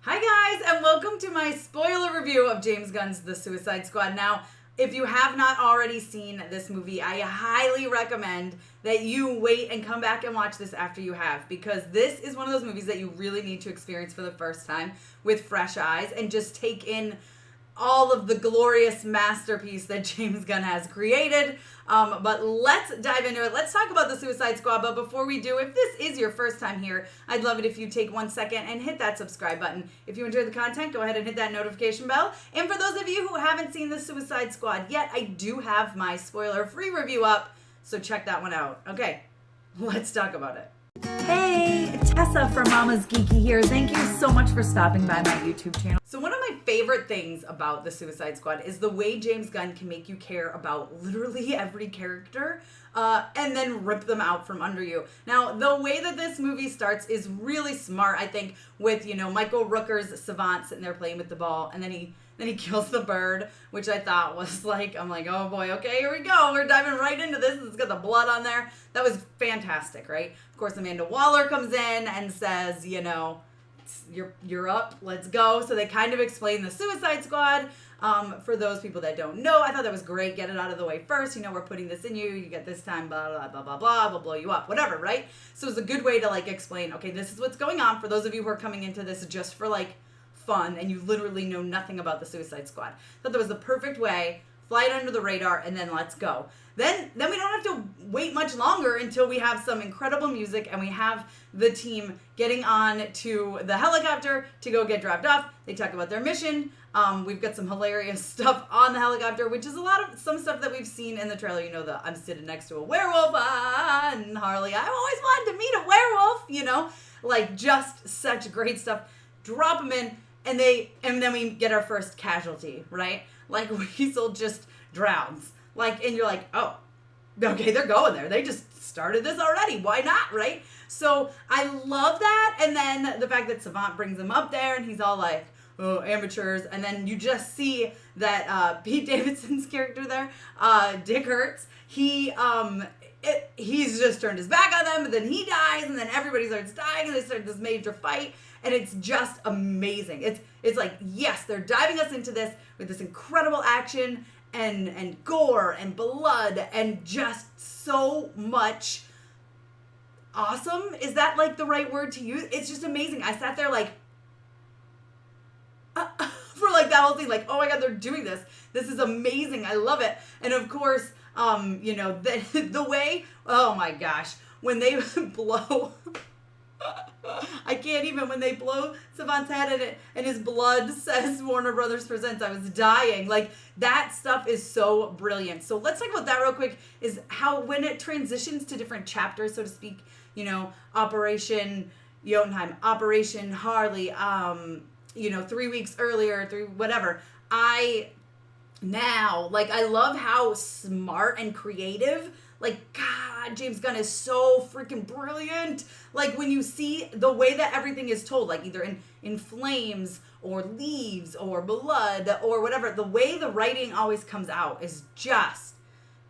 Hi guys, and welcome to my spoiler review of James Gunn's The Suicide Squad. Now, if you have not already seen this movie, I highly recommend that you wait and come back and watch this after you have, because this is one of those movies that you really need to experience for the first time with fresh eyes and just take in all of the glorious masterpiece that James Gunn has created. But let's dive into it. Let's talk about The Suicide Squad. But before we do, if this is your first time here, I'd love it if you take 1 second and hit that subscribe button. If you enjoy the content, go ahead and hit that notification bell. And for those of you who haven't seen The Suicide Squad yet, I do have my spoiler-free review up, so check that one out. Okay, let's talk about it. Hey, Tessa from MamasGeeky here. Thank you so much for stopping by my YouTube channel. So one of my favorite things about The Suicide Squad is the way James Gunn can make you care about literally every character and then rip them out from under you. Now, the way that this movie starts is really smart, I think, with, Michael Rooker's Savant sitting there playing with the ball, and then he kills the bird, which I thought was I'm like, oh boy, okay, here we go. We're diving right into this. It's got the blood on there. That was fantastic, right? Of course, Amanda Waller comes in and says, you're up, let's go. So they kind of explain the Suicide Squad. For those people that don't know, I thought that was great. Get it out of the way first. We're putting this in you. You get this time, blah, blah, blah, blah, blah. We'll blow you up, whatever, right? So it's a good way to explain, okay, this is what's going on for those of you who are coming into this just for fun and you literally know nothing about the Suicide Squad. Thought that was the perfect way. Fly it under the radar and then let's go. Then we don't have to wait much longer until we have some incredible music and we have the team getting on to the helicopter to go get dropped off. They talk about their mission. We've got some hilarious stuff on the helicopter, which is some stuff that we've seen in the trailer. I'm sitting next to a werewolf and Harley. I've always wanted to meet a werewolf, just such great stuff. Drop them in. And then we get our first casualty, right? Weasel just drowns. And you're like, oh, okay, they're going there. They just started this already. Why not, right? So I love that. And then the fact that Savant brings him up there and he's all like, oh, amateurs. And then you just see that Pete Davidson's character there, Dick Hertz, he's just turned his back on them, and then he dies, and then everybody starts dying, and they start this major fight. And it's just amazing. It's like, yes, they're diving us into this with this incredible action and gore and blood and just so much awesome. Is that the right word to use? It's just amazing. I sat there for that whole thing, oh my God, they're doing this. This is amazing. I love it. And of course, the way, oh my gosh, when they blow... I can't even, when they blow Savant's head in it and his blood says Warner Brothers Presents, I was dying. That stuff is so brilliant. So let's talk about that real quick, is how when it transitions to different chapters, so to speak, Operation Jotunheim, Operation Harley, 3 weeks earlier, whatever. I love how smart and creative, God, James Gunn is so freaking brilliant. When you see the way that everything is told, either in flames or leaves or blood or whatever, the way the writing always comes out is just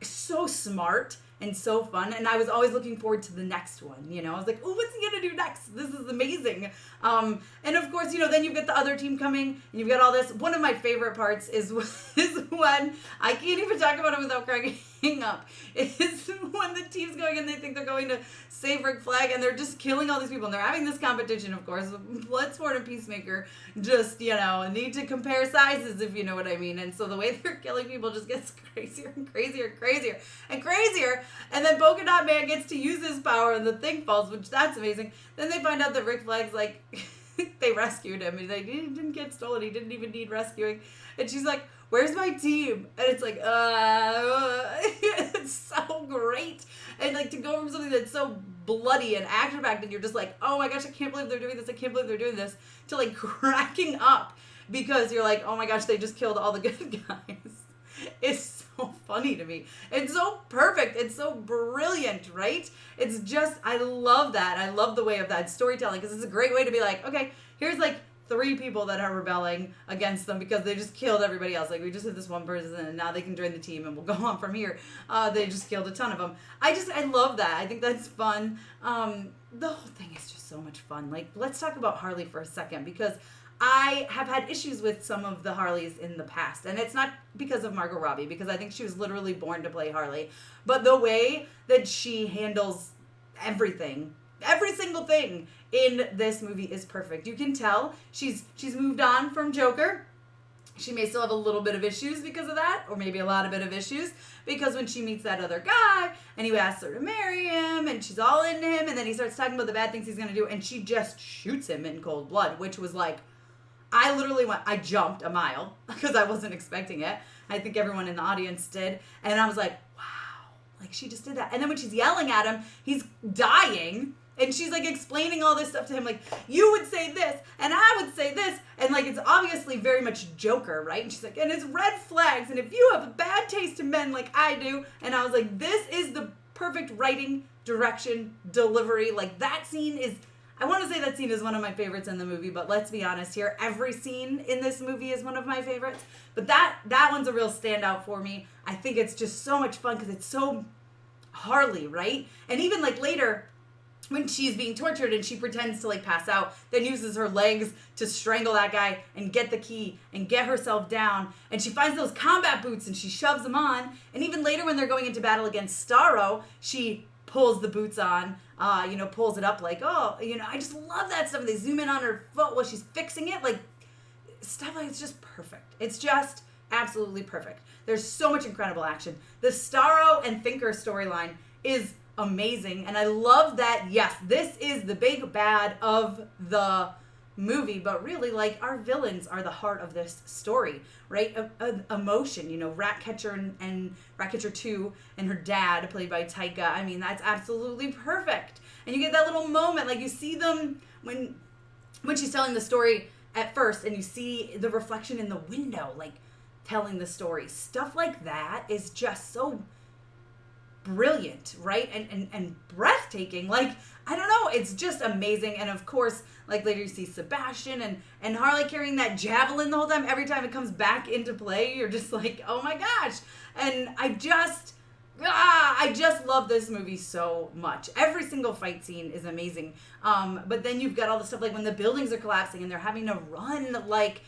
so smart and so fun. And I was always looking forward to the next one, I was like, oh, what's he gonna do next? This is amazing. And of course, then you've got the other team coming and you've got all this. One of my favorite parts is when, I can't even talk about it without cracking up, is when the team's going and they think they're going to save Rick Flag and they're just killing all these people. And they're having this competition, of course. Bloodsport and Peacemaker just, need to compare sizes, if you know what I mean. And so the way they're killing people just gets crazier and crazier and crazier and crazier. And then Polka Dot Man gets to use his power and the thing falls, which that's amazing. Then they find out that Rick Flag's they rescued him. And he didn't get stolen. He didn't even need rescuing. And she's like, where's my team? And it's it's so great. And to go from something that's so bloody and action-packed and you're just oh my gosh, I can't believe they're doing this. I can't believe they're doing this. To cracking up because you're oh my gosh, they just killed all the good guys. It's so funny to me. It's so perfect. It's so brilliant, right? It's just, I love that. I love the way of that storytelling because it's a great way to be okay, here's 3 people that are rebelling against them because they just killed everybody else. We just hit this one person and now they can join the team and we'll go on from here. They just killed a ton of them. I love that. I think that's fun. The whole thing is just so much fun. Let's talk about Harley for a second because I have had issues with some of the Harleys in the past. And it's not because of Margot Robbie, because I think she was literally born to play Harley. But the way that she handles everything, every single thing in this movie is perfect. You can tell she's moved on from Joker. She may still have a little bit of issues because of that, or maybe a lot of bit of issues, because when she meets that other guy, and he asks her to marry him, and she's all into him, and then he starts talking about the bad things he's going to do, and she just shoots him in cold blood, which was like, I jumped a mile, because I wasn't expecting it. I think everyone in the audience did, and I was like, wow, like, she just did that. And then when she's yelling at him, he's dying, and she's, like, explaining all this stuff to him, like, you would say this, and I would say this, and, like, it's obviously very much Joker, right? And she's like, and it's red flags, and if you have a bad taste in men like I do, and I was like, this is the perfect writing, direction, delivery. Like, that scene is, I want to say that scene is one of my favorites in the movie, but let's be honest here, every scene in this movie is one of my favorites, but that one's a real standout for me. I think it's just so much fun, because it's so Harley, right? And even, like, later, when she's being tortured and she pretends to, like, pass out, then uses her legs to strangle that guy and get the key and get herself down, and she finds those combat boots and she shoves them on, and even later when they're going into battle against Starro, she pulls the boots on, pulls it up like, oh, I just love that stuff. They zoom in on her foot while she's fixing it, like, stuff like, it's just perfect. It's just absolutely perfect. There's so much incredible action. The Starro and Thinker storyline is amazing, and I love that, yes, this is the big bad of the movie, but really, like, our villains are the heart of this story, right? Emotion, Ratcatcher and Ratcatcher 2 and her dad, played by Taika. I mean, that's absolutely perfect. And you get that little moment, like, you see them when she's telling the story at first, and you see the reflection in the window, like, telling the story. Stuff like that is just so brilliant, right? And breathtaking. Like, I don't know, it's just amazing. And of course, like, later you see Sebastian and Harley carrying that javelin the whole time. Every time it comes back into play, you're just like, oh my gosh. And I just love this movie so much. Every single fight scene is amazing. But then you've got all the stuff, like, when the buildings are collapsing and they're having to run, like,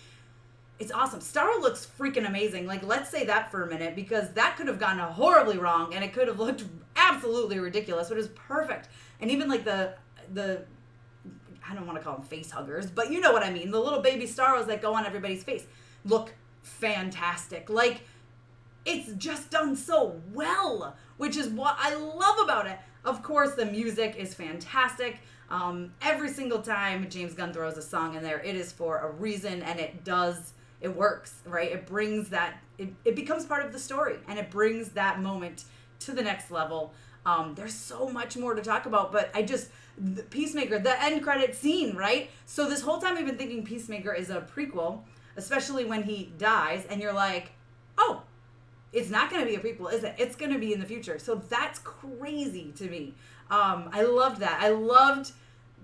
it's awesome. Starro looks freaking amazing. Like, let's say that for a minute, because that could have gone horribly wrong, and it could have looked absolutely ridiculous, but it was perfect. And even, like, the I don't want to call them face huggers, but you know what I mean. The little baby Starros that go on everybody's face look fantastic. Like, it's just done so well, which is what I love about it. Of course, the music is fantastic. Every single time James Gunn throws a song in there, it is for a reason, and it works, right? It brings that, it becomes part of the story, and it brings that moment to the next level. There's so much more to talk about, but Peacemaker, the end credit scene, right? So this whole time we've been thinking Peacemaker is a prequel, especially when he dies, and you're like, oh, it's not going to be a prequel, is it? It's going to be in the future. So that's crazy to me. I loved that. I loved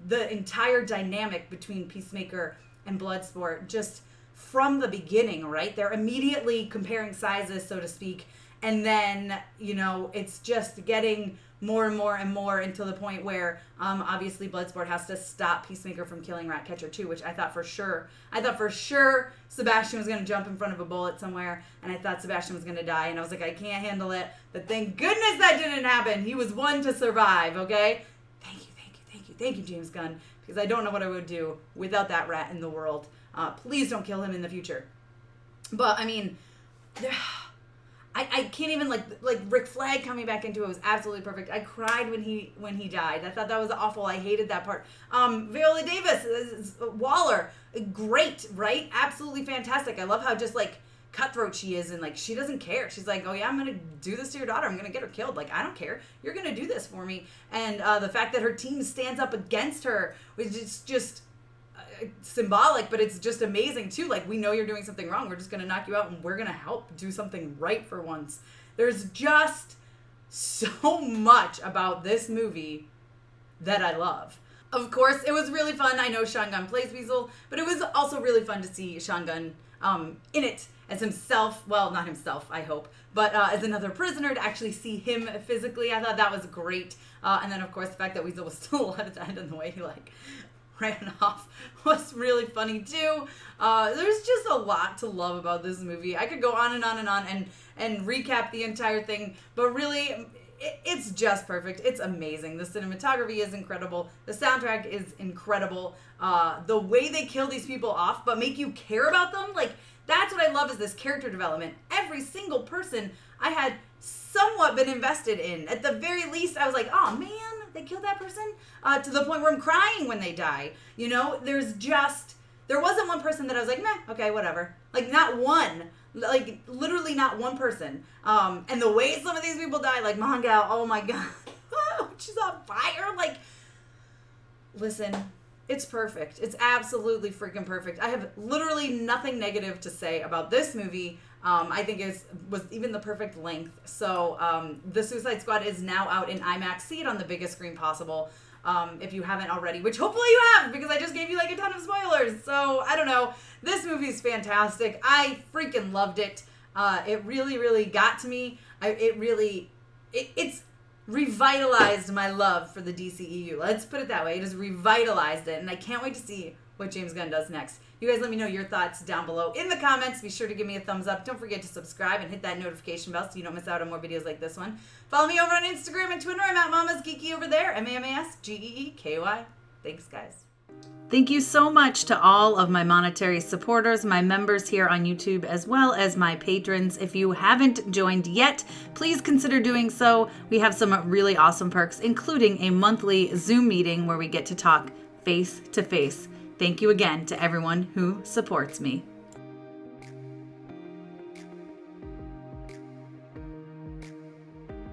the entire dynamic between Peacemaker and Bloodsport just from the beginning, right? They're immediately comparing sizes, so to speak, and then, it's just getting more and more and more until the point where, obviously Bloodsport has to stop Peacemaker from killing Ratcatcher 2, which I thought for sure Sebastian was going to jump in front of a bullet somewhere, and I thought Sebastian was going to die, and I was like, I can't handle it, but thank goodness that didn't happen. He was one to survive, okay? Thank you, James Gunn, because I don't know what I would do without that rat in the world. Please don't kill him in the future. But, I mean, I can't even, like Rick Flag coming back into it was absolutely perfect. I cried when he died. I thought that was awful. I hated that part. Viola Davis, Waller, great, right? Absolutely fantastic. I love how just, like, cutthroat she is, and, like, she doesn't care. She's like, oh yeah, I'm gonna do this to your daughter. I'm gonna get her killed. Like, I don't care. You're gonna do this for me. And the fact that her team stands up against her, which is just symbolic, but it's just amazing too. Like, we know you're doing something wrong. We're just gonna knock you out, and we're gonna help do something right for once. There's just so much about this movie that I love. Of course, it was really fun. I know Sean Gunn plays Weasel, but it was also really fun to see Sean Gunn in it as himself. Well, not himself, I hope, but as another prisoner, to actually see him physically. I thought that was great. And then, of course, the fact that Weasel was still alive at the end, and the way he, like, ran off was really funny too. There's just a lot to love about this movie. I could go on and on and on and recap the entire thing, but really, it's just perfect. It's amazing. The cinematography is incredible. The soundtrack is incredible. The way they kill these people off, but make you care about them, like, that's what I love is this character development. Every single person I had somewhat been invested in. At the very least, I was like, oh man, they killed that person? To the point where I'm crying when they die. You know, there wasn't one person that I was like, meh, okay, whatever. Like, not one. Like, literally not one person. And the way some of these people die, like Mongal, oh my god. She's on fire. Like, listen, it's perfect. It's absolutely freaking perfect. I have literally nothing negative to say about this movie. I think was even the perfect length. So The Suicide Squad is now out in IMAX. See it on the biggest screen possible. If you haven't already, which hopefully you have, because I just gave you like a ton of spoilers. So I don't know. This movie is fantastic. I freaking loved it. It really, really got to me. It's revitalized my love for the DCEU. Let's put it that way. It has revitalized it, and I can't wait to see what James Gunn does next. You guys let me know your thoughts down below in the comments. Be sure to give me a thumbs up. Don't forget to subscribe and hit that notification bell so you don't miss out on more videos like this one. Follow me over on Instagram and Twitter. I'm at MamasGeeky over there. MamasGeeky. Thanks, guys. Thank you so much to all of my monetary supporters, my members here on YouTube, as well as my patrons. If you haven't joined yet, please consider doing so. We have some really awesome perks, including a monthly Zoom meeting where we get to talk face to face. Thank you again to everyone who supports me.